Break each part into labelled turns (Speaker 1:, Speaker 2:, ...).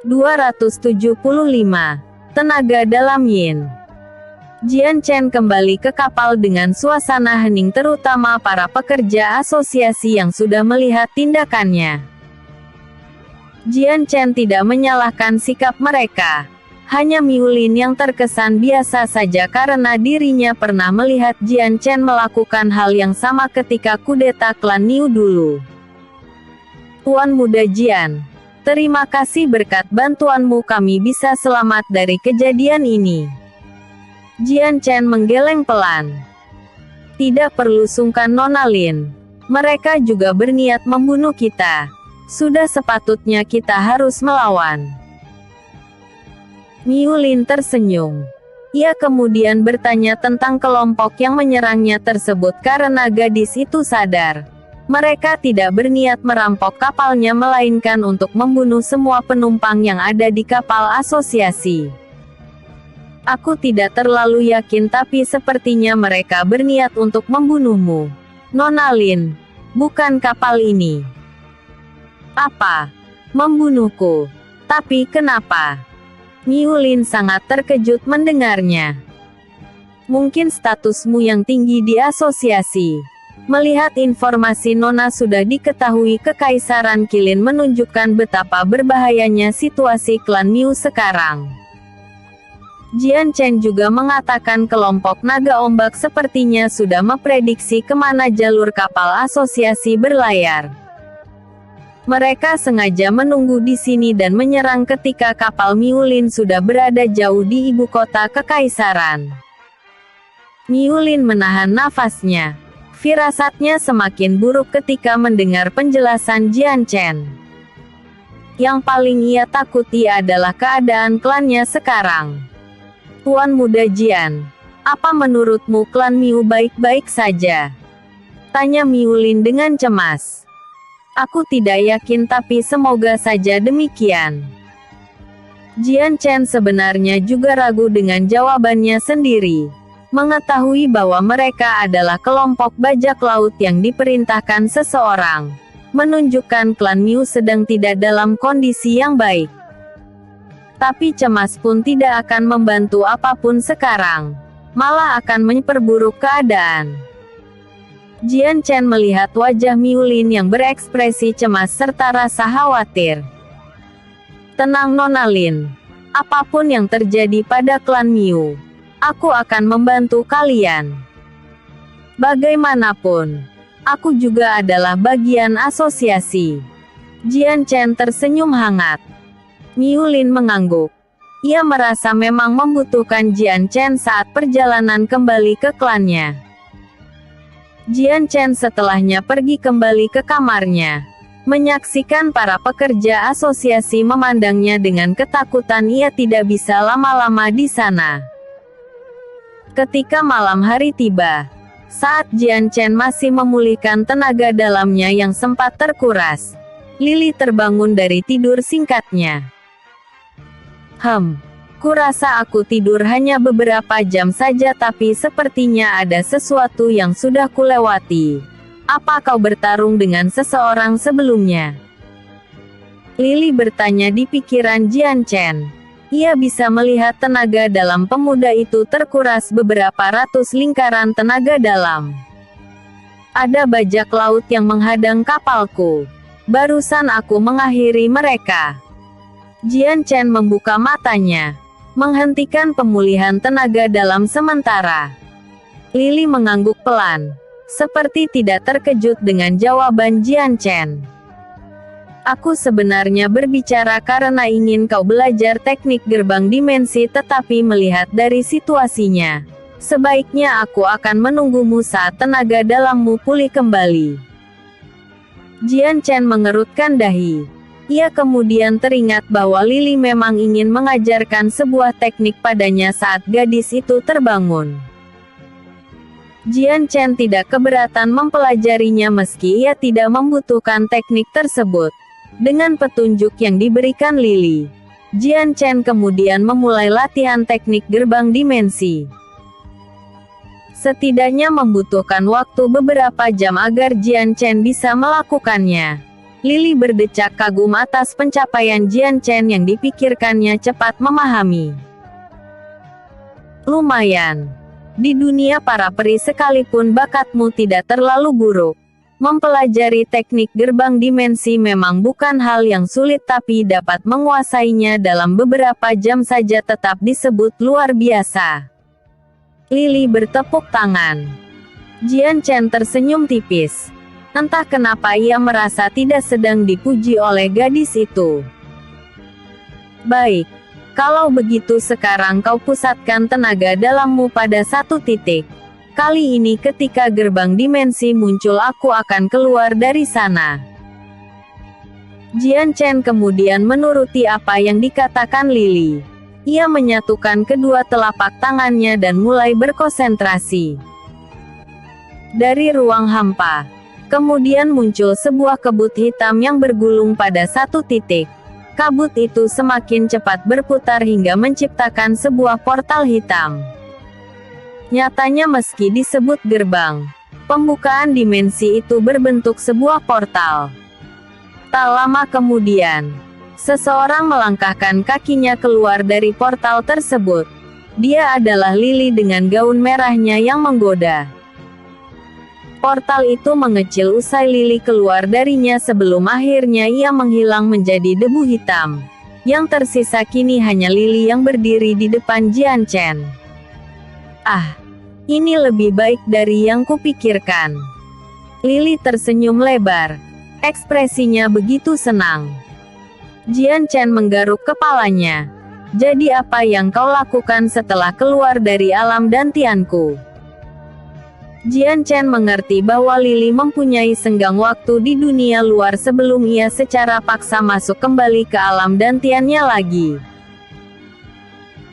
Speaker 1: 275. Tenaga dalam Yin. Jian Chen kembali ke kapal dengan suasana hening, terutama para pekerja asosiasi yang sudah melihat tindakannya. Jian Chen tidak menyalahkan sikap mereka. Hanya Miu Lin yang terkesan biasa saja karena dirinya pernah melihat Jian Chen melakukan hal yang sama ketika kudeta klan Niu dulu. Tuan Muda Jian, terima kasih, berkat bantuanmu kami bisa selamat dari kejadian ini. Jian Chen menggeleng pelan. Tidak perlu sungkan, Nona Lin. Mereka juga berniat membunuh kita. Sudah sepatutnya kita harus melawan. Miu Lin tersenyum. Ia kemudian bertanya tentang kelompok yang menyerangnya tersebut karena gadis itu sadar. Mereka tidak berniat merampok kapalnya melainkan untuk membunuh semua penumpang yang ada di kapal asosiasi. Aku tidak terlalu yakin, tapi sepertinya mereka berniat untuk membunuhmu, Nona Lin. Bukan kapal ini. Apa? Membunuhku? Tapi kenapa? Miu Lin sangat terkejut mendengarnya. Mungkin statusmu yang tinggi di asosiasi. Melihat informasi Nona sudah diketahui Kekaisaran Qilin menunjukkan betapa berbahayanya situasi klan Miu sekarang. Jian Chen juga mengatakan kelompok naga ombak sepertinya sudah memprediksi kemana jalur kapal asosiasi berlayar. Mereka sengaja menunggu di sini dan menyerang ketika kapal Miu Lin sudah berada jauh di ibu kota Kekaisaran. Miu Lin menahan nafasnya. Firasatnya semakin buruk ketika mendengar penjelasan Jian Chen. Yang paling ia takuti adalah keadaan klannya sekarang. Tuan Muda Jian, apa menurutmu klan Miu baik-baik saja? Tanya Miu Lin dengan cemas. Aku tidak yakin, tapi semoga saja demikian. Jian Chen sebenarnya juga ragu dengan jawabannya sendiri. Mengetahui bahwa mereka adalah kelompok bajak laut yang diperintahkan seseorang, menunjukkan klan Miu sedang tidak dalam kondisi yang baik. Tapi cemas pun tidak akan membantu apapun sekarang. Malah akan memperburuk keadaan. Jian Chen melihat wajah Miu Lin yang berekspresi cemas serta rasa khawatir. Tenang, Nona Lin. Apapun yang terjadi pada klan Miu, aku akan membantu kalian. Bagaimanapun, aku juga adalah bagian asosiasi. Jian Chen tersenyum hangat. Miu Lin mengangguk. Ia merasa memang membutuhkan Jian Chen saat perjalanan kembali ke klannya. Jian Chen setelahnya pergi kembali ke kamarnya. Menyaksikan para pekerja asosiasi memandangnya dengan ketakutan, ia tidak bisa lama-lama di sana. Ketika malam hari tiba, saat Jian Chen masih memulihkan tenaga dalamnya yang sempat terkuras, Lily terbangun dari tidur singkatnya. Kurasa aku tidur hanya beberapa jam saja, tapi sepertinya ada sesuatu yang sudah kulewati. Apa kau bertarung dengan seseorang sebelumnya? Lily bertanya di pikiran Jian Chen. Ia bisa melihat tenaga dalam pemuda itu terkuras beberapa ratus lingkaran tenaga dalam. Ada bajak laut yang menghadang kapalku. Barusan aku mengakhiri mereka. Jian Chen membuka matanya, menghentikan pemulihan tenaga dalam sementara. Lily mengangguk pelan, seperti tidak terkejut dengan jawaban Jian Chen. Aku sebenarnya berbicara karena ingin kau belajar teknik gerbang dimensi, tetapi melihat dari situasinya, sebaiknya aku akan menunggumu saat tenaga dalammu pulih kembali. Jian Chen mengerutkan dahi. Ia kemudian teringat bahwa Lily memang ingin mengajarkan sebuah teknik padanya saat gadis itu terbangun. Jian Chen tidak keberatan mempelajarinya meski ia tidak membutuhkan teknik tersebut. Dengan petunjuk yang diberikan Lily, Jian Chen kemudian memulai latihan teknik gerbang dimensi. Setidaknya membutuhkan waktu beberapa jam agar Jian Chen bisa melakukannya. Lily berdecak kagum atas pencapaian Jian Chen yang dipikirkannya cepat memahami. Lumayan. Di dunia para peri sekalipun bakatmu tidak terlalu buruk. Mempelajari teknik gerbang dimensi memang bukan hal yang sulit, tapi dapat menguasainya dalam beberapa jam saja tetap disebut luar biasa. Lily bertepuk tangan. Jian Chen tersenyum tipis. Entah kenapa ia merasa tidak sedang dipuji oleh gadis itu. Baik. Kalau begitu sekarang kau pusatkan tenaga dalammu pada satu titik. Kali ini ketika gerbang dimensi muncul aku akan keluar dari sana. Jian Chen kemudian menuruti apa yang dikatakan Lily. Ia menyatukan kedua telapak tangannya dan mulai berkonsentrasi. Dari ruang hampa, kemudian muncul sebuah kabut hitam yang bergulung pada satu titik. Kabut itu semakin cepat berputar hingga menciptakan sebuah portal hitam. Nyatanya meski disebut gerbang, pembukaan dimensi itu berbentuk sebuah portal. Tak lama kemudian, seseorang melangkahkan kakinya keluar dari portal tersebut. Dia adalah Lily dengan gaun merahnya yang menggoda. Portal itu mengecil usai Lily keluar darinya sebelum akhirnya ia menghilang menjadi debu hitam. Yang tersisa kini hanya Lily yang berdiri di depan Jian Chen. Ah, ini lebih baik dari yang kupikirkan. Lily tersenyum lebar. Ekspresinya begitu senang. Jian Chen menggaruk kepalanya. Jadi apa yang kau lakukan setelah keluar dari alam dantianku? Jian Chen mengerti bahwa Lily mempunyai senggang waktu di dunia luar sebelum ia secara paksa masuk kembali ke alam dantiannya lagi.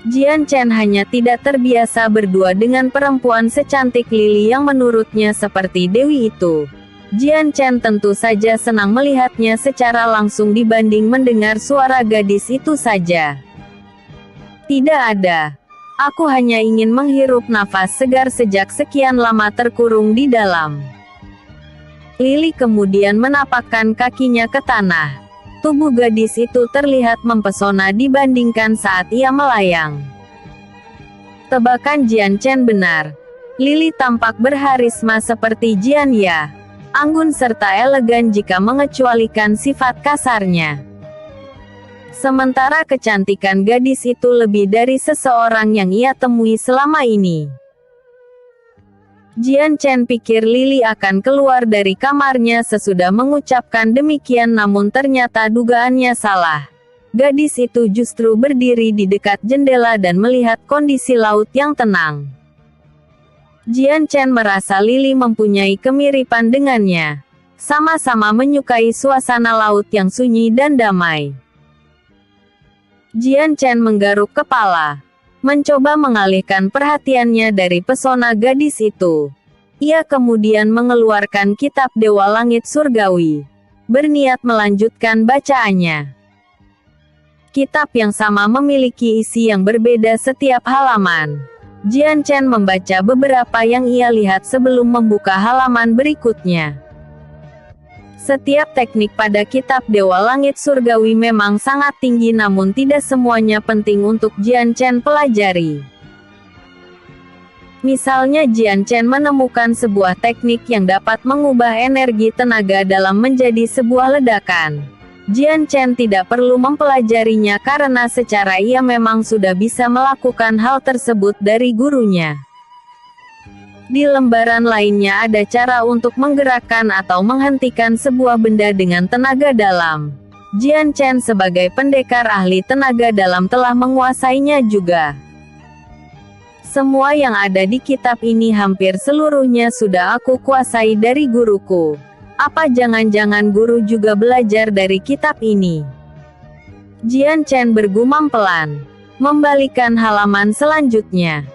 Speaker 1: Jian Chen hanya tidak terbiasa berdua dengan perempuan secantik Lily yang menurutnya seperti dewi itu. Jian Chen tentu saja senang melihatnya secara langsung dibanding mendengar suara gadis itu saja. Tidak ada. Aku hanya ingin menghirup nafas segar sejak sekian lama terkurung di dalam. Lily kemudian menapakkan kakinya ke tanah. Tubuh gadis itu terlihat mempesona dibandingkan saat ia melayang. Tebakan Jian Chen benar. Lily tampak berharisma seperti Jian Ya. Anggun serta elegan jika mengecualikan sifat kasarnya. Sementara kecantikan gadis itu lebih dari seseorang yang ia temui selama ini. Jian Chen pikir Lily akan keluar dari kamarnya sesudah mengucapkan demikian, namun ternyata dugaannya salah. Gadis itu justru berdiri di dekat jendela dan melihat kondisi laut yang tenang. Jian Chen merasa Lily mempunyai kemiripan dengannya. Sama-sama menyukai suasana laut yang sunyi dan damai. Jian Chen menggaruk kepala. Mencoba mengalihkan perhatiannya dari pesona gadis itu. Ia kemudian mengeluarkan kitab Dewa Langit Surgawi. Berniat melanjutkan bacaannya. Kitab yang sama memiliki isi yang berbeda setiap halaman. Jian Chen membaca beberapa yang ia lihat sebelum membuka halaman berikutnya. Setiap teknik pada kitab Dewa Langit Surgawi memang sangat tinggi, namun tidak semuanya penting untuk Jian Chen pelajari. Misalnya Jian Chen menemukan sebuah teknik yang dapat mengubah energi tenaga dalam menjadi sebuah ledakan. Jian Chen tidak perlu mempelajarinya karena secara ia memang sudah bisa melakukan hal tersebut dari gurunya. Di lembaran lainnya ada cara untuk menggerakkan atau menghentikan sebuah benda dengan tenaga dalam. Jian Chen sebagai pendekar ahli tenaga dalam telah menguasainya juga. Semua yang ada di kitab ini hampir seluruhnya sudah aku kuasai dari guruku. Apa jangan-jangan guru juga belajar dari kitab ini? Jian Chen bergumam pelan. Membalikan halaman selanjutnya.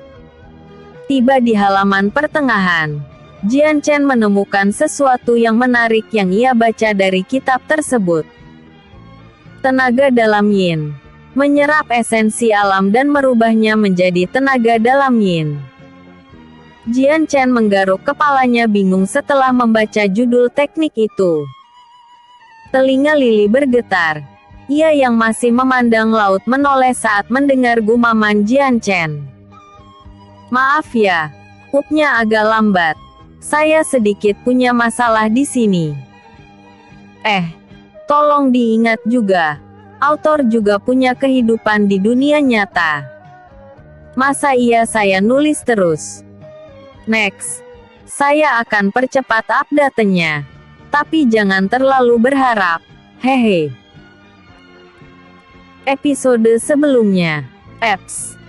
Speaker 1: Tiba di halaman pertengahan, Jian Chen menemukan sesuatu yang menarik yang ia baca dari kitab tersebut. Tenaga dalam yin. Menyerap esensi alam dan merubahnya menjadi tenaga dalam yin. Jian Chen menggaruk kepalanya bingung setelah membaca judul teknik itu. Telinga Lily bergetar. Ia yang masih memandang laut menoleh saat mendengar gumaman Jian Chen. Maaf ya, upnya agak lambat. Saya sedikit punya masalah di sini. Tolong diingat juga, autor juga punya kehidupan di dunia nyata. Masa iya saya nulis terus? Next, saya akan percepat update-nya. Tapi jangan terlalu berharap. Hehe. Episode sebelumnya. Eps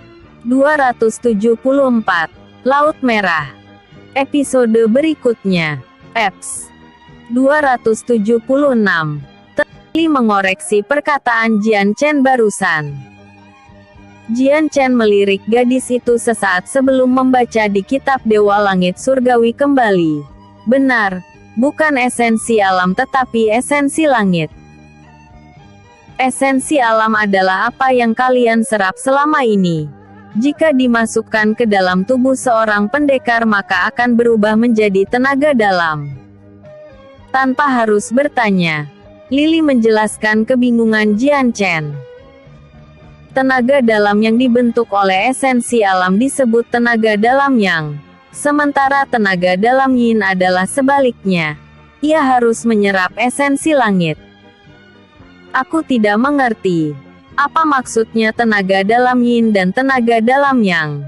Speaker 1: 274. Laut Merah. Episode berikutnya. Eps 276. Lily mengoreksi perkataan Jian Chen barusan. Jian Chen melirik gadis itu sesaat sebelum membaca di kitab Dewa Langit Surgawi kembali. Benar, bukan esensi alam tetapi esensi langit. Esensi alam adalah apa yang kalian serap selama ini. Jika dimasukkan ke dalam tubuh seorang pendekar maka akan berubah menjadi tenaga dalam. Tanpa harus bertanya, Lily menjelaskan kebingungan Jian Chen. Tenaga dalam yang dibentuk oleh esensi alam disebut tenaga dalam yang, sementara tenaga dalam yin adalah sebaliknya. Ia harus menyerap esensi langit. Aku tidak mengerti. Apa maksudnya tenaga dalam yin dan tenaga dalam yang?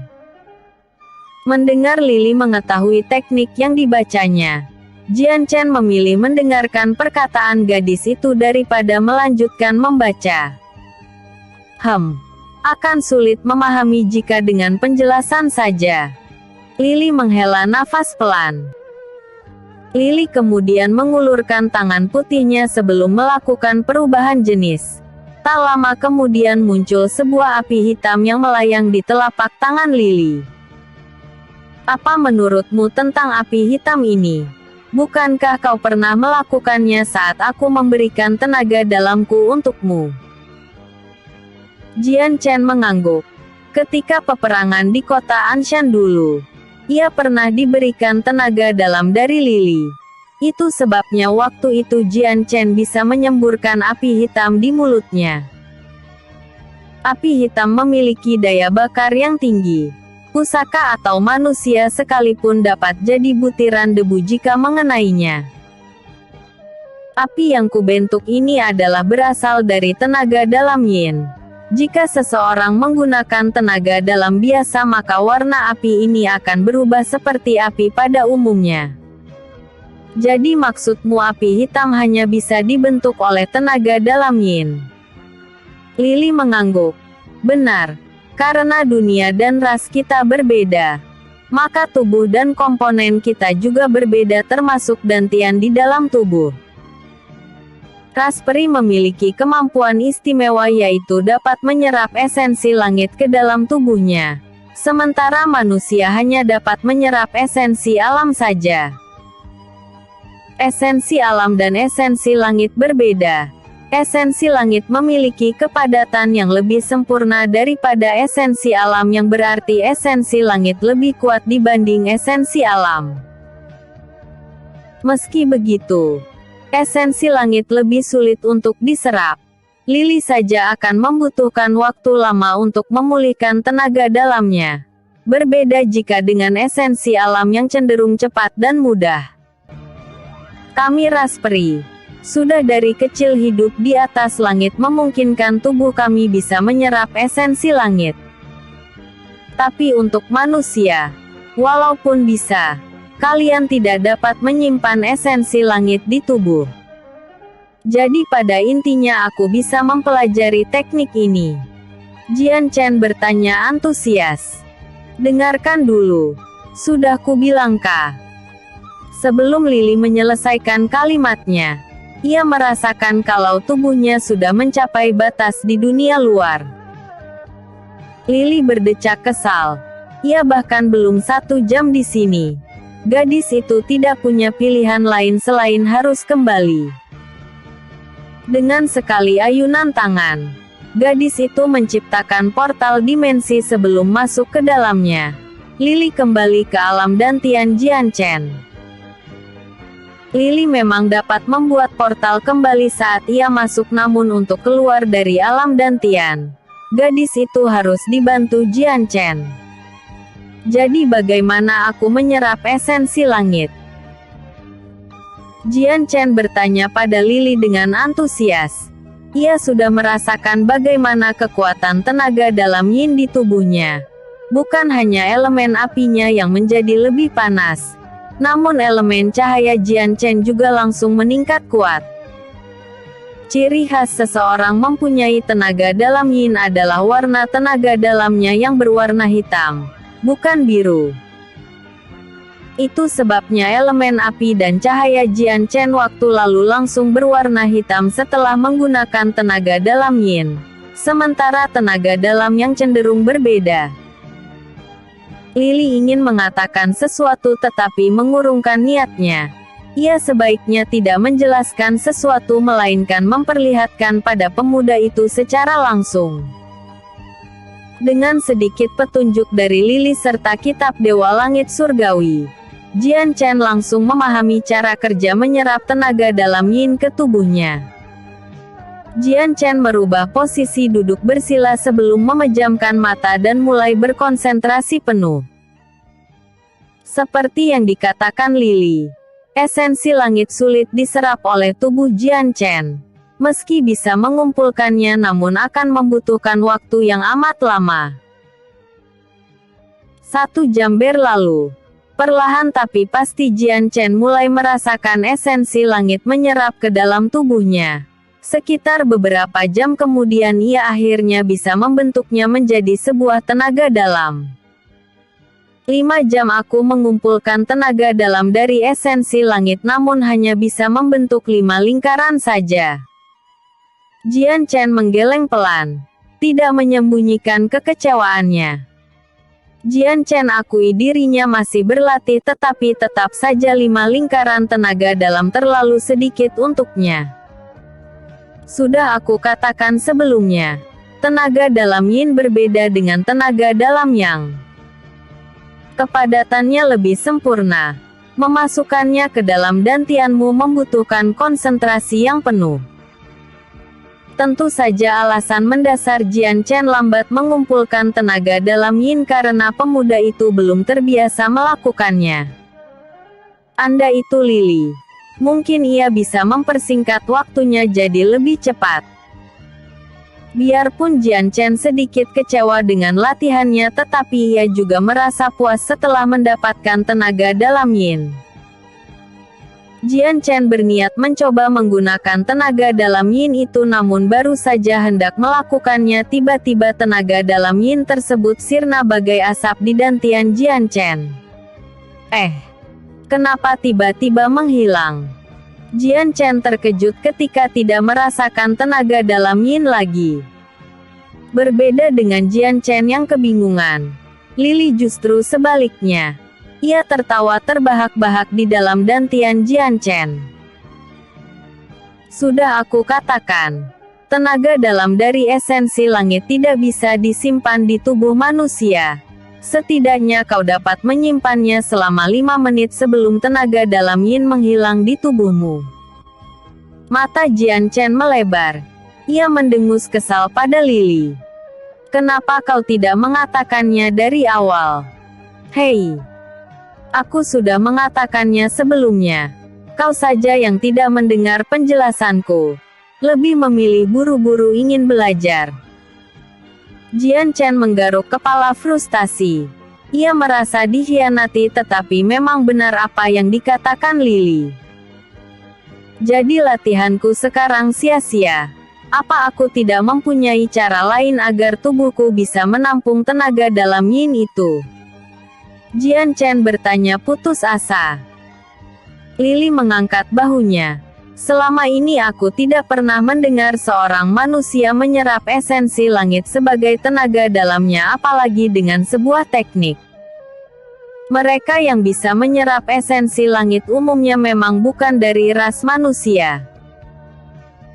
Speaker 1: Mendengar Lily mengetahui teknik yang dibacanya, Jian Chen memilih mendengarkan perkataan gadis itu daripada melanjutkan membaca. Akan sulit memahami jika dengan penjelasan saja. Lily menghela nafas pelan. Lily kemudian mengulurkan tangan putihnya sebelum melakukan perubahan jenis. Tak lama kemudian muncul sebuah api hitam yang melayang di telapak tangan Lily. Apa menurutmu tentang api hitam ini? Bukankah kau pernah melakukannya saat aku memberikan tenaga dalamku untukmu? Jian Chen mengangguk. Ketika peperangan di kota Anshan dulu, ia pernah diberikan tenaga dalam dari Lily. Itu sebabnya waktu itu Jian Chen bisa menyemburkan api hitam di mulutnya. Api hitam memiliki daya bakar yang tinggi. Pusaka atau manusia sekalipun dapat jadi butiran debu jika mengenainya. Api yang kubentuk ini adalah berasal dari tenaga dalam yin. Jika seseorang menggunakan tenaga dalam biasa maka warna api ini akan berubah seperti api pada umumnya. Jadi maksudmu api hitam hanya bisa dibentuk oleh tenaga dalam yin? Lily mengangguk. Benar, karena dunia dan ras kita berbeda. Maka tubuh dan komponen kita juga berbeda termasuk dantian di dalam tubuh. Ras peri memiliki kemampuan istimewa yaitu dapat menyerap esensi langit ke dalam tubuhnya. Sementara manusia hanya dapat menyerap esensi alam saja. Esensi alam dan esensi langit berbeda. Esensi langit memiliki kepadatan yang lebih sempurna daripada esensi alam yang berarti esensi langit lebih kuat dibanding esensi alam. Meski begitu, esensi langit lebih sulit untuk diserap. Lily saja akan membutuhkan waktu lama untuk memulihkan tenaga dalamnya. Berbeda jika dengan esensi alam yang cenderung cepat dan mudah. Kami ras peri, sudah dari kecil hidup di atas langit memungkinkan tubuh kami bisa menyerap esensi langit. Tapi untuk manusia, walaupun bisa, kalian tidak dapat menyimpan esensi langit di tubuh. Jadi pada intinya aku bisa mempelajari teknik ini. Jian Chen bertanya antusias. Dengarkan dulu. Sudah kubilang kah? Sebelum Lily menyelesaikan kalimatnya, ia merasakan kalau tubuhnya sudah mencapai batas di dunia luar. Lily berdecak kesal. Ia bahkan belum 1 jam di sini. Gadis itu tidak punya pilihan lain selain harus kembali. Dengan sekali ayunan tangan, gadis itu menciptakan portal dimensi sebelum masuk ke dalamnya. Lily kembali ke alam dantian Jian Chen. Lily memang dapat membuat portal kembali saat ia masuk, namun untuk keluar dari alam dantian, gadis itu harus dibantu Jian Chen. Jadi bagaimana aku menyerap esensi langit? Jian Chen bertanya pada Lily dengan antusias. Ia sudah merasakan bagaimana kekuatan tenaga dalam yin di tubuhnya. Bukan hanya elemen apinya yang menjadi lebih panas, namun elemen cahaya Jian Chen juga langsung meningkat kuat. Ciri khas seseorang mempunyai tenaga dalam yin adalah warna tenaga dalamnya yang berwarna hitam, bukan biru. Itu sebabnya elemen api dan cahaya Jian Chen waktu lalu langsung berwarna hitam setelah menggunakan tenaga dalam yin, sementara tenaga dalam yang cenderung berbeda. Lily ingin mengatakan sesuatu tetapi mengurungkan niatnya. Ia sebaiknya tidak menjelaskan sesuatu melainkan memperlihatkan pada pemuda itu secara langsung. Dengan sedikit petunjuk dari Lily serta kitab Dewa Langit Surgawi, Jian Chen langsung memahami cara kerja menyerap tenaga dalam yin ke tubuhnya. Jian Chen merubah posisi duduk bersila sebelum memejamkan mata dan mulai berkonsentrasi penuh. Seperti yang dikatakan Lily, esensi langit sulit diserap oleh tubuh Jian Chen. Meski bisa mengumpulkannya, namun akan membutuhkan waktu yang amat lama. 1 jam berlalu. Perlahan tapi pasti Jian Chen mulai merasakan esensi langit menyerap ke dalam tubuhnya. Sekitar beberapa jam kemudian ia akhirnya bisa membentuknya menjadi sebuah tenaga dalam. 5 jam aku mengumpulkan tenaga dalam dari esensi langit namun hanya bisa membentuk 5 lingkaran saja. Jian Chen menggeleng pelan, tidak menyembunyikan kekecewaannya. Jian Chen akui dirinya masih berlatih tetapi tetap saja 5 lingkaran tenaga dalam terlalu sedikit untuknya. Sudah aku katakan sebelumnya, tenaga dalam yin berbeda dengan tenaga dalam yang. Kepadatannya lebih sempurna. Memasukkannya ke dalam dantianmu membutuhkan konsentrasi yang penuh. Tentu saja alasan mendasar Jian Chen lambat mengumpulkan tenaga dalam yin karena pemuda itu belum terbiasa melakukannya. Anda itu Lily. Mungkin ia bisa mempersingkat waktunya jadi lebih cepat. Biarpun Jian Chen sedikit kecewa dengan latihannya tetapi ia juga merasa puas setelah mendapatkan tenaga dalam yin. Jian Chen berniat mencoba menggunakan tenaga dalam yin itu namun baru saja hendak melakukannya tiba-tiba tenaga dalam yin tersebut sirna bagai asap di dantian Jian Chen. Kenapa tiba-tiba menghilang? Jian Chen terkejut ketika tidak merasakan tenaga dalam yin lagi. Berbeda dengan Jian Chen yang kebingungan, Lily justru sebaliknya. Ia tertawa terbahak-bahak di dalam dantian Jian Chen. Sudah aku katakan, tenaga dalam dari esensi langit tidak bisa disimpan di tubuh manusia. Setidaknya kau dapat menyimpannya selama 5 menit sebelum tenaga dalam yin menghilang di tubuhmu. Mata Jian Chen melebar. Ia mendengus kesal pada Lily. Kenapa kau tidak mengatakannya dari awal? Hei, aku sudah mengatakannya sebelumnya. Kau saja yang tidak mendengar penjelasanku. Lebih memilih buru-buru ingin belajar. Jian Chen menggaruk kepala frustasi. Ia merasa dikhianati tetapi memang benar apa yang dikatakan Lily. Jadi latihanku sekarang sia-sia. Apa aku tidak mempunyai cara lain agar tubuhku bisa menampung tenaga dalam yin itu? Jian Chen bertanya putus asa. Lily mengangkat bahunya. Selama ini aku tidak pernah mendengar seorang manusia menyerap esensi langit sebagai tenaga dalamnya apalagi dengan sebuah teknik. Mereka yang bisa menyerap esensi langit umumnya memang bukan dari ras manusia.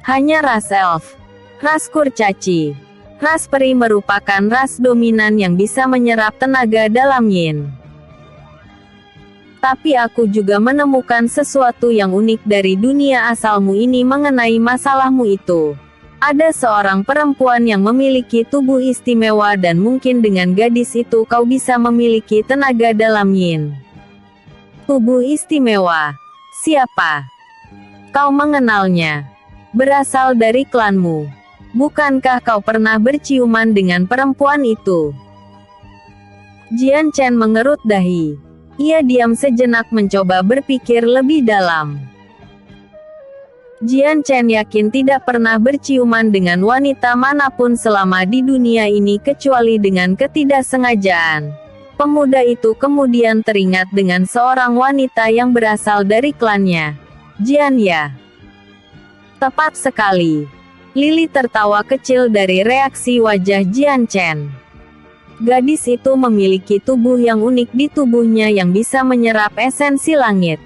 Speaker 1: Hanya ras elf, ras kurcaci, ras peri merupakan ras dominan yang bisa menyerap tenaga dalam yin. Tapi aku juga menemukan sesuatu yang unik dari dunia asalmu ini mengenai masalahmu itu. Ada seorang perempuan yang memiliki tubuh istimewa dan mungkin dengan gadis itu kau bisa memiliki tenaga dalam yin. Tubuh istimewa. Siapa? Kau mengenalnya. Berasal dari klanmu. Bukankah kau pernah berciuman dengan perempuan itu? Jian Chen mengerut dahi. Ia diam sejenak mencoba berpikir lebih dalam. Jian Chen yakin tidak pernah berciuman dengan wanita manapun selama di dunia ini kecuali dengan ketidaksengajaan. Pemuda itu kemudian teringat dengan seorang wanita yang berasal dari klannya. Jian Ya. Tepat sekali. Lili tertawa kecil dari reaksi wajah Jian Chen. Gadis itu memiliki tubuh yang unik di tubuhnya yang bisa menyerap esensi langit.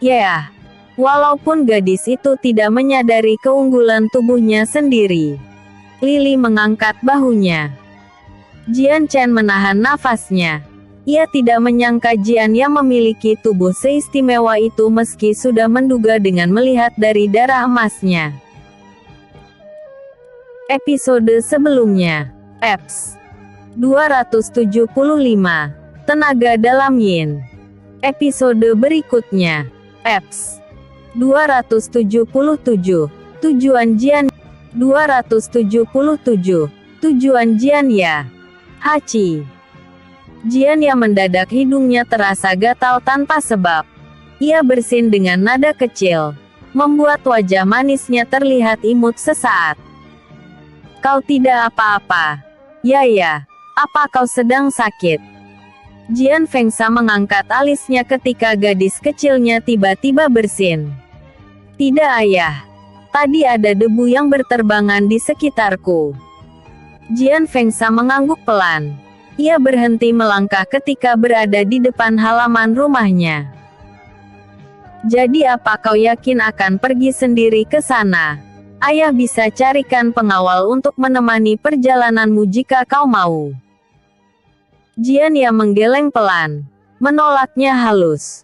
Speaker 1: Ya, walaupun gadis itu tidak menyadari keunggulan tubuhnya sendiri. Lili mengangkat bahunya. Jian Chen menahan nafasnya. Ia tidak menyangka Jian yang memiliki tubuh seistimewa itu meski sudah menduga dengan melihat dari darah emasnya. Episode sebelumnya. Eps. 275. Tenaga dalam yin. Episode berikutnya. Eps. 277. Tujuan Jian. 277. Tujuan Jian Ya. Hachi. Jian Ya mendadak hidungnya terasa gatal tanpa sebab. Ia bersin dengan nada kecil, membuat wajah manisnya terlihat imut sesaat. Kau tidak apa-apa. Ya. Apa kau sedang sakit? Jian Fengsa mengangkat alisnya ketika gadis kecilnya tiba-tiba bersin. Tidak ayah. Tadi ada debu yang berterbangan di sekitarku. Jian Fengsa mengangguk pelan. Ia berhenti melangkah ketika berada di depan halaman rumahnya. Jadi apa kau yakin akan pergi sendiri ke sana? Ayah bisa carikan pengawal untuk menemani perjalananmu jika kau mau. Jian Ya menggeleng pelan, menolaknya halus.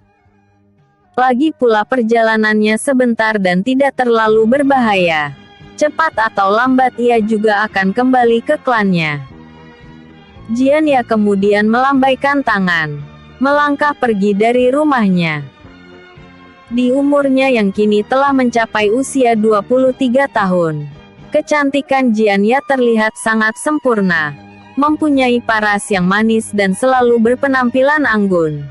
Speaker 1: Lagi pula perjalanannya sebentar dan tidak terlalu berbahaya. Cepat atau lambat ia juga akan kembali ke klannya. Jian Ya kemudian melambaikan tangan, melangkah pergi dari rumahnya. Di umurnya yang kini telah mencapai usia 23 tahun, kecantikan Jian Ya terlihat sangat sempurna, mempunyai paras yang manis dan selalu berpenampilan anggun.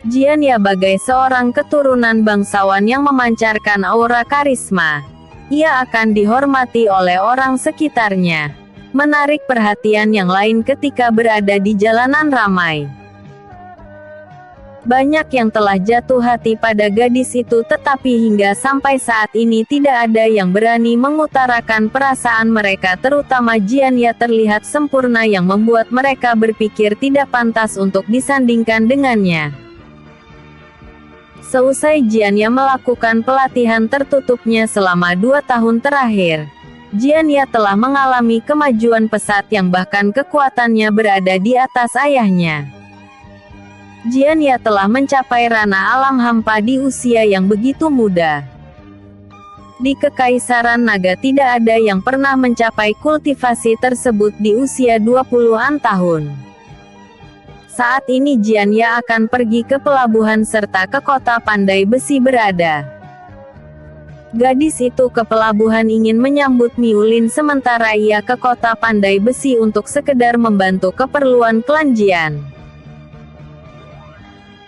Speaker 1: Jian Ya bagai seorang keturunan bangsawan yang memancarkan aura karisma. Ia akan dihormati oleh orang sekitarnya, menarik perhatian yang lain ketika berada di jalanan ramai. Banyak yang telah jatuh hati pada gadis itu tetapi hingga sampai saat ini tidak ada yang berani mengutarakan perasaan mereka terutama Jian Ya terlihat sempurna yang membuat mereka berpikir tidak pantas untuk disandingkan dengannya. Seusai Jian Ya melakukan pelatihan tertutupnya selama 2 tahun terakhir, Jian Ya telah mengalami kemajuan pesat yang bahkan kekuatannya berada di atas ayahnya. Jian Ya telah mencapai ranah alam hampa di usia yang begitu muda. Di Kekaisaran Naga tidak ada yang pernah mencapai kultivasi tersebut di usia 20-an tahun. Saat ini Jian Ya akan pergi ke pelabuhan serta ke kota pandai besi berada. Gadis itu ke pelabuhan ingin menyambut Miulin sementara ia ke kota pandai besi untuk sekedar membantu keperluan klan Jian.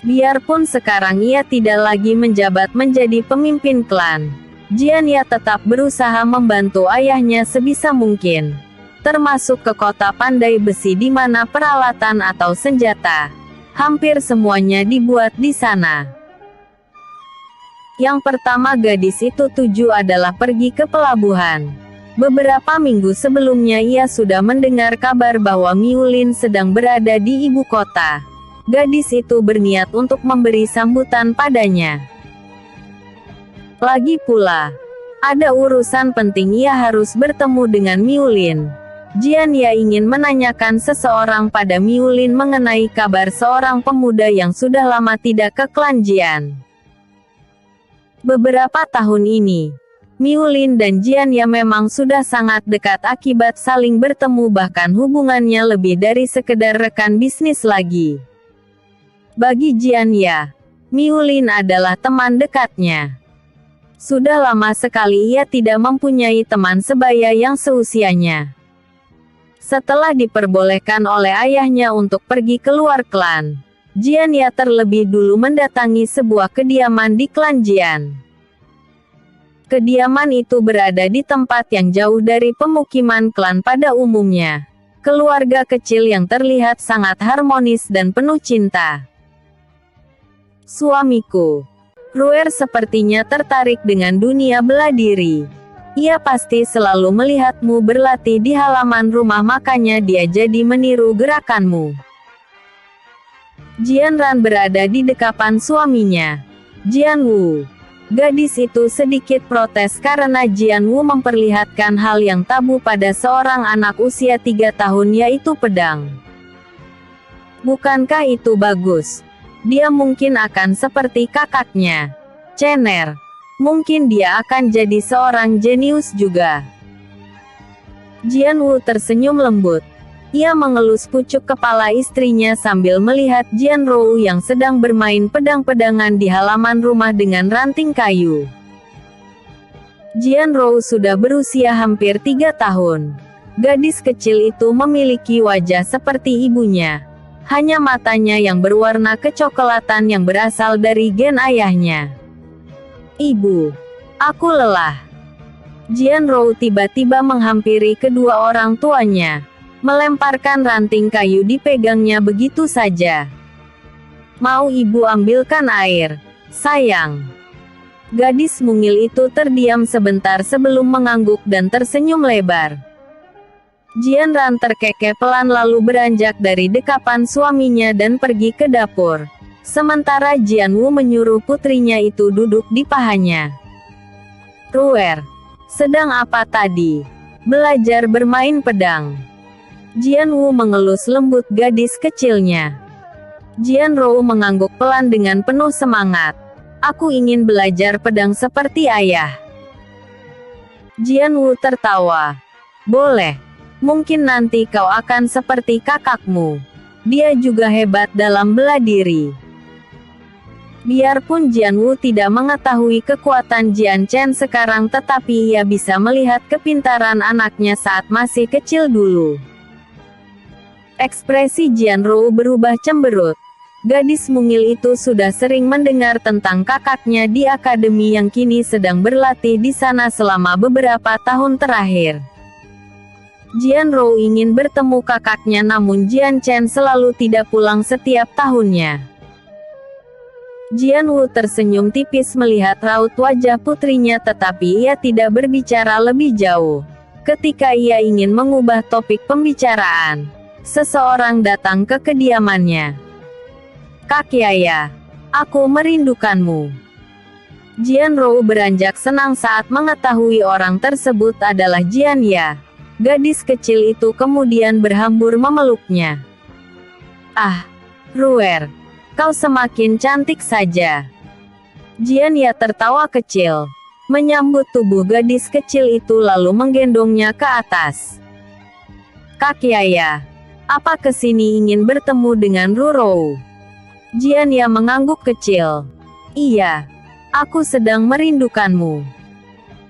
Speaker 1: Biarpun sekarang ia tidak lagi menjabat menjadi pemimpin klan, Jian Ya tetap berusaha membantu ayahnya sebisa mungkin, termasuk ke kota pandai besi di mana peralatan atau senjata, hampir semuanya dibuat di sana. Yang pertama gadis itu tuju adalah pergi ke pelabuhan. Beberapa minggu sebelumnya ia sudah mendengar kabar bahwa Miulin sedang berada di ibu kota. Gadis itu berniat untuk memberi sambutan padanya. Lagi pula, ada urusan penting ia harus bertemu dengan Miulin. Jian Ya ingin menanyakan seseorang pada Miulin mengenai kabar seorang pemuda yang sudah lama tidak ke klan Jian. Beberapa tahun ini, Miulin dan Jian Ya memang sudah sangat dekat akibat saling bertemu, bahkan hubungannya lebih dari sekedar rekan bisnis lagi. Bagi Jian Ya, Miulin adalah teman dekatnya. Sudah lama sekali ia tidak mempunyai teman sebaya yang seusianya. Setelah diperbolehkan oleh ayahnya untuk pergi keluar klan, Jian Ya terlebih dulu mendatangi sebuah kediaman di klan Jian. Kediaman itu berada di tempat yang jauh dari pemukiman klan pada umumnya. Keluarga kecil yang terlihat sangat harmonis dan penuh cinta. Suamiku, Ruer sepertinya tertarik dengan dunia bela diri. Ia pasti selalu melihatmu berlatih di halaman rumah, makanya dia jadi meniru gerakanmu. Jian Ran berada di dekapan suaminya, Jian Wu. Gadis itu sedikit protes karena Jian Wu memperlihatkan hal yang tabu pada seorang anak usia 3 tahun, yaitu pedang. Bukankah itu bagus? Dia mungkin akan seperti kakaknya, Cener. Mungkin dia akan jadi seorang jenius juga. Jian Wu tersenyum lembut. Ia mengelus pucuk kepala istrinya sambil melihat Jian Rou yang sedang bermain pedang-pedangan di halaman rumah dengan ranting kayu. Jian Rou sudah berusia hampir 3 tahun. Gadis kecil itu memiliki wajah seperti ibunya. Hanya matanya yang berwarna kecoklatan yang berasal dari gen ayahnya. Ibu, aku lelah. Jian Rou tiba-tiba menghampiri kedua orang tuanya, melemparkan ranting kayu dipegangnya begitu saja. Mau ibu ambilkan air, sayang? Gadis mungil itu terdiam sebentar sebelum mengangguk dan tersenyum lebar. Jian Ran terkekeh pelan lalu beranjak dari dekapan suaminya dan pergi ke dapur. Sementara Jian Wu menyuruh putrinya itu duduk di pahanya. Ruer, sedang apa tadi? Belajar bermain pedang. Jian Wu mengelus lembut gadis kecilnya. Jian Rou mengangguk pelan dengan penuh semangat. Aku ingin belajar pedang seperti ayah. Jian Wu tertawa. Boleh. Mungkin nanti kau akan seperti kakakmu. Dia juga hebat dalam bela diri. Biarpun Jian Wu tidak mengetahui kekuatan Jian Chen sekarang, tetapi ia bisa melihat kepintaran anaknya saat masih kecil dulu. Ekspresi Jian Rou berubah cemberut. Gadis mungil itu sudah sering mendengar tentang kakaknya di akademi yang kini sedang berlatih di sana selama beberapa tahun terakhir. Jian Rou ingin bertemu kakaknya, namun Jian Chen selalu tidak pulang setiap tahunnya. Jian Wu tersenyum tipis melihat raut wajah putrinya, tetapi ia tidak berbicara lebih jauh. Ketika ia ingin mengubah topik pembicaraan, seseorang datang ke kediamannya. Kak Yaya, aku merindukanmu. Jian Rou beranjak senang saat mengetahui orang tersebut adalah Jian Ya. Gadis kecil itu kemudian berhambur memeluknya. Ah, Ruer, kau semakin cantik saja. Jian Ya tertawa kecil, menyambut tubuh gadis kecil itu lalu menggendongnya ke atas. Kak Yaya, apa kesini ingin bertemu dengan Rurou? Jian Ya mengangguk kecil. Iya, aku sedang merindukanmu.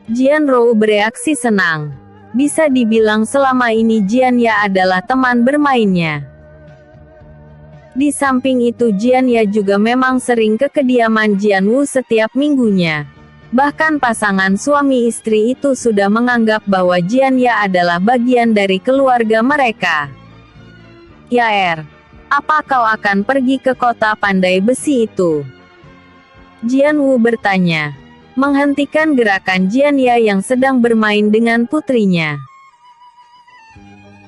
Speaker 1: Jian Rou bereaksi senang. Bisa dibilang selama ini Jian Ya adalah teman bermainnya. Di samping itu Jian Ya juga memang sering ke kediaman Jian Wu setiap minggunya. Bahkan pasangan suami istri itu sudah menganggap bahwa Jian Ya adalah bagian dari keluarga mereka. Yaer, apa kau akan pergi ke kota pandai besi itu? Jian Wu bertanya, menghentikan gerakan Jian Ya yang sedang bermain dengan putrinya.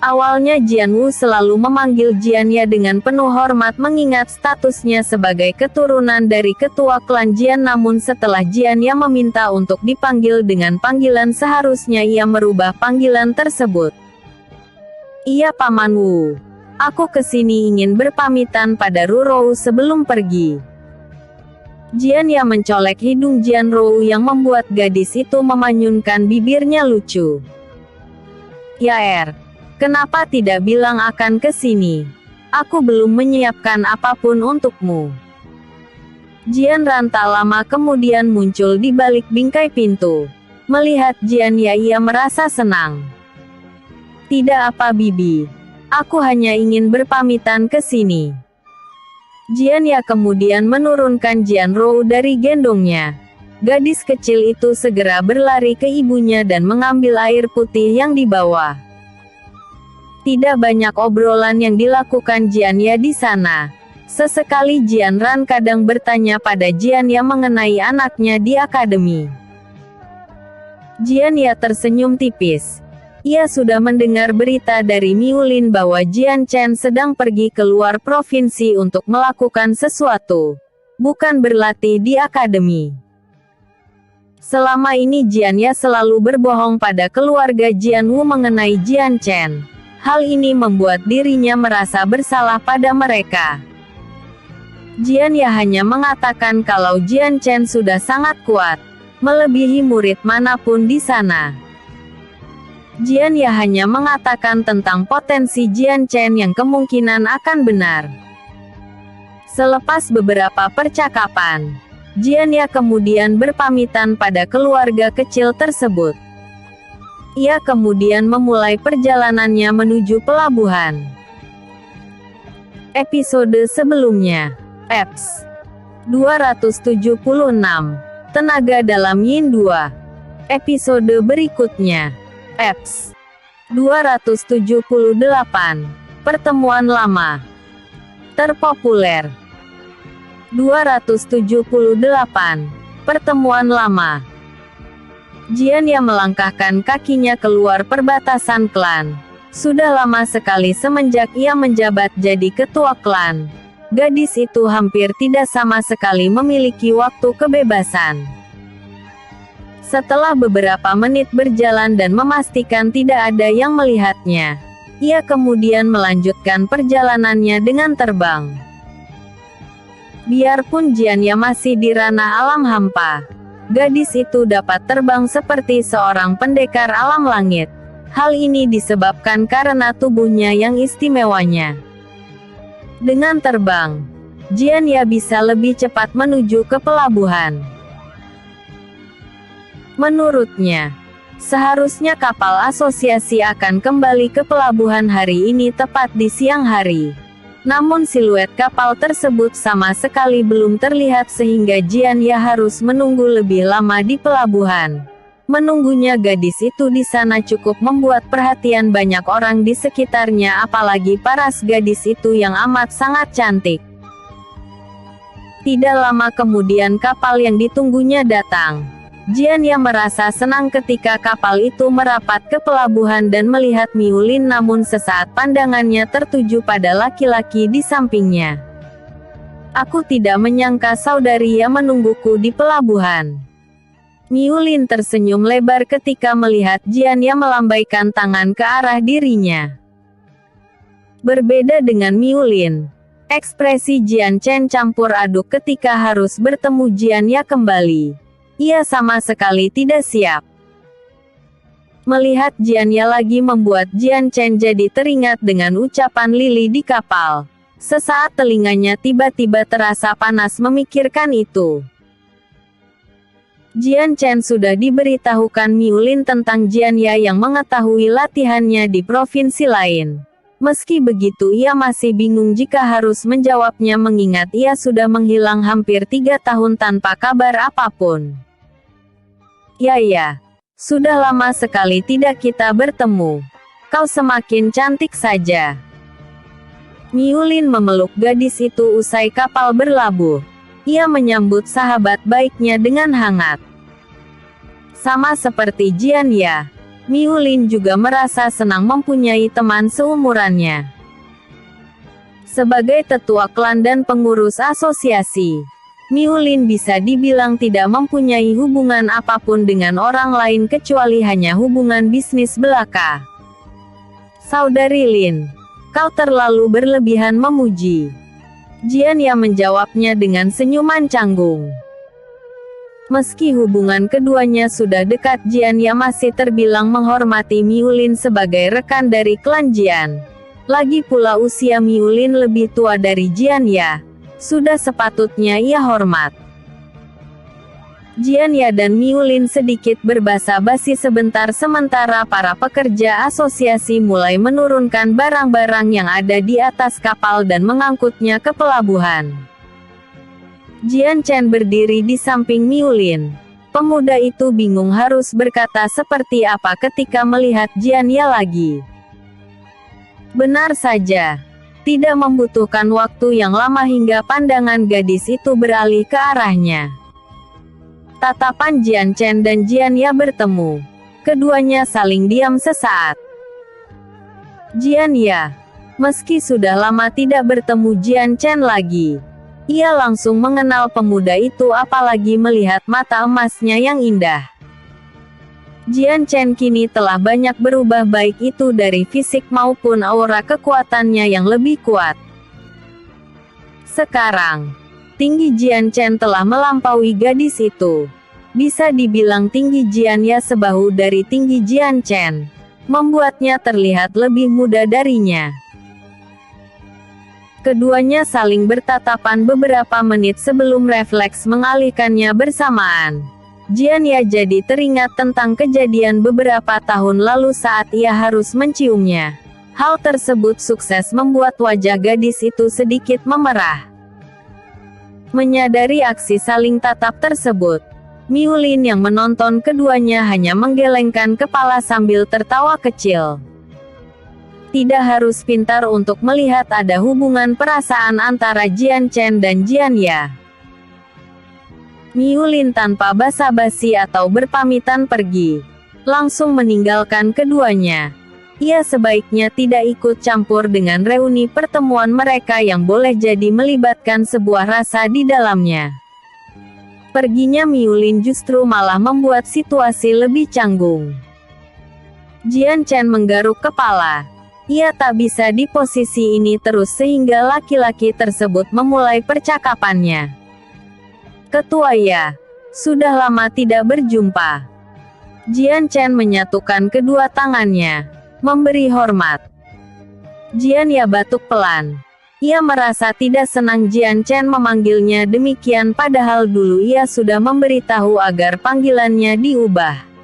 Speaker 1: Awalnya Jian Wu selalu memanggil Jian Ya dengan penuh hormat mengingat statusnya sebagai keturunan dari ketua klan Jian, namun setelah Jian Ya meminta untuk dipanggil dengan panggilan seharusnya ia merubah panggilan tersebut. Iya Paman Wu. Aku kesini ingin berpamitan pada Rurou sebelum pergi. Jian Ya mencolek hidung Jian Rou yang membuat gadis itu memanyunkan bibirnya lucu. Ya kenapa tidak bilang akan kesini? Aku belum menyiapkan apapun untukmu. Jian Ran tak lama kemudian muncul di balik bingkai pintu. Melihat Jian Ya, ia merasa senang. Tidak apa Bibi. Aku hanya ingin berpamitan ke sini. Jian Ya kemudian menurunkan Jian Rou dari gendongnya. Gadis kecil itu segera berlari ke ibunya dan mengambil air putih yang dibawa. Tidak banyak obrolan yang dilakukan Jian Ya di sana. Sesekali Jian Ran kadang bertanya pada Jian Ya mengenai anaknya di akademi. Jian Ya tersenyum tipis. Ia sudah mendengar berita dari Miulin bahwa Jian Chen sedang pergi keluar provinsi untuk melakukan sesuatu, bukan berlatih di akademi. Selama ini Jian Ya selalu berbohong pada keluarga Jian Wu mengenai Jian Chen. Hal ini membuat dirinya merasa bersalah pada mereka. Jian Ya hanya mengatakan kalau Jian Chen sudah sangat kuat, melebihi murid manapun di sana. Jian Ya hanya mengatakan tentang potensi Jian Chen yang kemungkinan akan benar. Selepas beberapa percakapan, Jian Ya kemudian berpamitan pada keluarga kecil tersebut. Ia kemudian memulai perjalanannya menuju pelabuhan. Episode sebelumnya, Eps 276, Tenaga Dalam Yin 2. Episode berikutnya, Eps 278, Pertemuan Lama. Terpopuler 278, Pertemuan Lama. Jian Ya melangkahkan kakinya keluar perbatasan klan. Sudah lama sekali semenjak ia menjabat jadi ketua klan. Gadis itu hampir tidak sama sekali memiliki waktu kebebasan. Setelah beberapa menit berjalan dan memastikan tidak ada yang melihatnya, ia kemudian melanjutkan perjalanannya dengan terbang. Biarpun Jian Ya masih di ranah alam hampa, gadis itu dapat terbang seperti seorang pendekar alam langit. Hal ini disebabkan karena tubuhnya yang istimewanya. Dengan terbang, Jian Ya bisa lebih cepat menuju ke pelabuhan. Menurutnya, seharusnya kapal asosiasi akan kembali ke pelabuhan hari ini tepat di siang hari. Namun siluet kapal tersebut sama sekali belum terlihat sehingga Jian Ya harus menunggu lebih lama di pelabuhan. Menunggunya gadis itu di sana cukup membuat perhatian banyak orang di sekitarnya, apalagi paras gadis itu yang amat sangat cantik. Tidak lama kemudian kapal yang ditunggunya datang. Jian Ya merasa senang ketika kapal itu merapat ke pelabuhan dan melihat Miulin, namun sesaat pandangannya tertuju pada laki-laki di sampingnya. Aku tidak menyangka saudari Ya menungguku di pelabuhan. Miulin tersenyum lebar ketika melihat Jian Ya melambaikan tangan ke arah dirinya. Berbeda dengan Miulin, ekspresi Jian Chen campur aduk ketika harus bertemu Jian Ya kembali. Ia sama sekali tidak siap. Melihat Jian Ya lagi membuat Jian Chen jadi teringat dengan ucapan Lili di kapal. Sesaat telinganya tiba-tiba terasa panas memikirkan itu. Jian Chen sudah diberitahukan Miulin tentang Jian Ya yang mengetahui latihannya di provinsi lain. Meski begitu ia masih bingung jika harus menjawabnya mengingat ia sudah menghilang hampir 3 tahun tanpa kabar apapun. Ya, sudah lama sekali tidak kita bertemu. Kau semakin cantik saja. Miulin memeluk gadis itu usai kapal berlabuh. Ia menyambut sahabat baiknya dengan hangat. Sama seperti Jian Ya, Miulin juga merasa senang mempunyai teman seumurannya. Sebagai tetua klan dan pengurus asosiasi, Miulin bisa dibilang tidak mempunyai hubungan apapun dengan orang lain kecuali hanya hubungan bisnis belaka. Saudari Lin, kau terlalu berlebihan memuji. Jianya menjawabnya dengan senyuman canggung. Meski hubungan keduanya sudah dekat, Jianya masih terbilang menghormati Miulin sebagai rekan dari klan Jian. Lagi pula usia Miulin lebih tua dari Jianya. Sudah sepatutnya ia hormat. Jianya dan Miulin sedikit berbasa-basi sebentar sementara para pekerja asosiasi mulai menurunkan barang-barang yang ada di atas kapal dan mengangkutnya ke pelabuhan. Jian Chen berdiri di samping Miulin. Pemuda itu bingung harus berkata seperti apa ketika melihat Jianya lagi. Benar saja. Tidak membutuhkan waktu yang lama hingga pandangan gadis itu beralih ke arahnya. Tatapan Jian Chen dan Jianya bertemu. Keduanya saling diam sesaat. Jianya, meski sudah lama tidak bertemu Jian Chen lagi, ia langsung mengenal pemuda itu apalagi melihat mata emasnya yang indah. Jian Chen kini telah banyak berubah baik itu dari fisik maupun aura kekuatannya yang lebih kuat. Sekarang, tinggi Jian Chen telah melampaui gadis itu. Bisa dibilang tinggi Jianya sebahu dari tinggi Jian Chen, membuatnya terlihat lebih muda darinya. Keduanya saling bertatapan beberapa menit sebelum refleks mengalihkannya bersamaan. Jianya jadi teringat tentang kejadian beberapa tahun lalu saat ia harus menciumnya. Hal tersebut sukses membuat wajah gadis itu sedikit memerah. Menyadari aksi saling tatap tersebut, Miulin yang menonton keduanya hanya menggelengkan kepala sambil tertawa kecil. Tidak harus pintar untuk melihat ada hubungan perasaan antara Jian Chen dan Jianya. Miulin tanpa basa-basi atau berpamitan pergi, langsung meninggalkan keduanya. Ia sebaiknya tidak ikut campur dengan reuni pertemuan mereka yang boleh jadi melibatkan sebuah rasa di dalamnya. Perginya Miulin justru malah membuat situasi lebih canggung. Jian Chen menggaruk kepala. Ia tak bisa di posisi ini terus sehingga laki-laki tersebut memulai percakapannya. Ketua ya, sudah lama tidak berjumpa. Jian Chen menyatukan kedua tangannya, memberi hormat. Jianya batuk pelan. Ia merasa tidak senang Jian Chen memanggilnya demikian padahal dulu ia sudah memberitahu agar panggilannya diubah.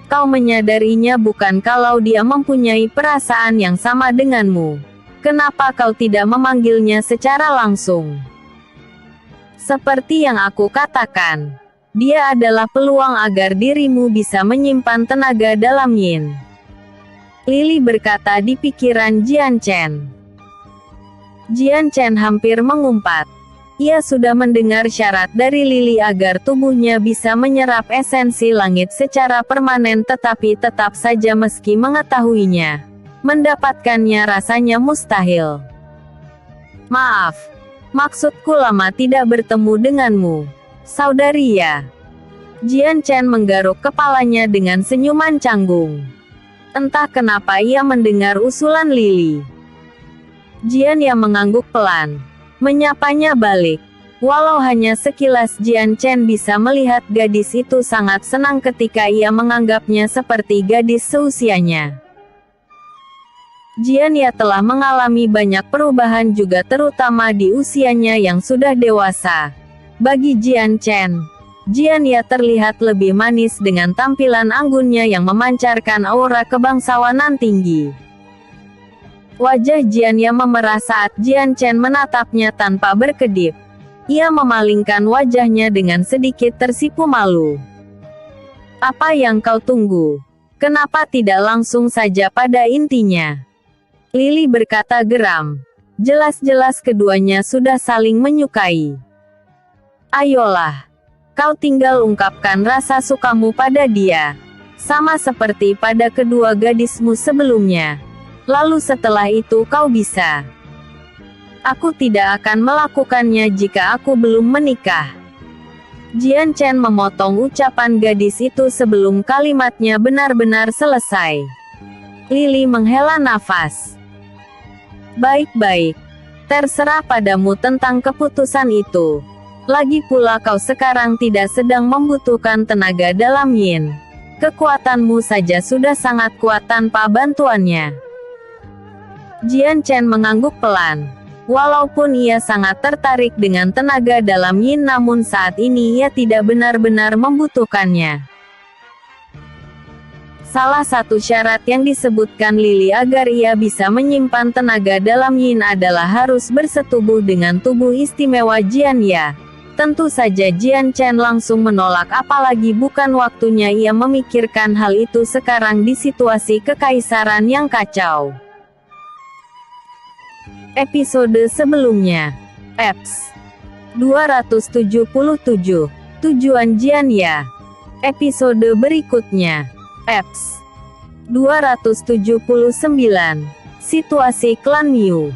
Speaker 1: Kau menyadarinya bukan kalau dia mempunyai perasaan yang sama denganmu? Kenapa kau tidak memanggilnya secara langsung? Seperti yang aku katakan, dia adalah peluang agar dirimu bisa menyimpan tenaga dalam yin. Lili berkata di pikiran Jian Chen. Jian Chen hampir mengumpat. Ia sudah mendengar syarat dari Lili agar tubuhnya bisa menyerap esensi langit secara permanen tetapi tetap saja meski mengetahuinya, mendapatkannya rasanya mustahil. Maaf, maksudku lama tidak bertemu denganmu, saudari ya. Jian Chen menggaruk kepalanya dengan senyuman canggung. Entah kenapa ia mendengar usulan Lili. Jian yang mengangguk pelan, menyapanya balik. Walau hanya sekilas Jian Chen bisa melihat gadis itu sangat senang ketika ia menganggapnya seperti gadis seusianya. Jianya telah mengalami banyak perubahan juga terutama di usianya yang sudah dewasa. Bagi Jian Chen, Jianya terlihat lebih manis dengan tampilan anggunnya yang memancarkan aura kebangsawanan tinggi. Wajah Jianya memerah saat Jian Chen menatapnya tanpa berkedip. Ia memalingkan wajahnya dengan sedikit tersipu malu. Apa yang kau tunggu? Kenapa tidak langsung saja pada intinya? Lili berkata geram. Jelas-jelas keduanya sudah saling menyukai. Ayolah, kau tinggal ungkapkan rasa sukamu pada dia. Sama seperti pada kedua gadismu sebelumnya. Lalu setelah itu kau bisa. Aku tidak akan melakukannya jika aku belum menikah. Jian Chen memotong ucapan gadis itu sebelum kalimatnya benar-benar selesai. Lily menghela nafas. Baik-baik. Terserah padamu tentang keputusan itu. Lagi pula kau sekarang tidak sedang membutuhkan tenaga dalam Yin. Kekuatanmu saja sudah sangat kuat tanpa bantuannya. Jian Chen mengangguk pelan. Walaupun ia sangat tertarik dengan tenaga dalam Yin, namun saat ini ia tidak benar-benar membutuhkannya. Salah satu syarat yang disebutkan Lily agar ia bisa menyimpan tenaga dalam Yin adalah harus bersetubuh dengan tubuh istimewa Jian Ya. Tentu saja Jian Chen langsung menolak, apalagi bukan waktunya ia memikirkan hal itu sekarang di situasi kekaisaran yang kacau. Episode sebelumnya. Eps 277. Tujuan Jian Ya. Episode berikutnya. Eps 279. Situasi klan Miu.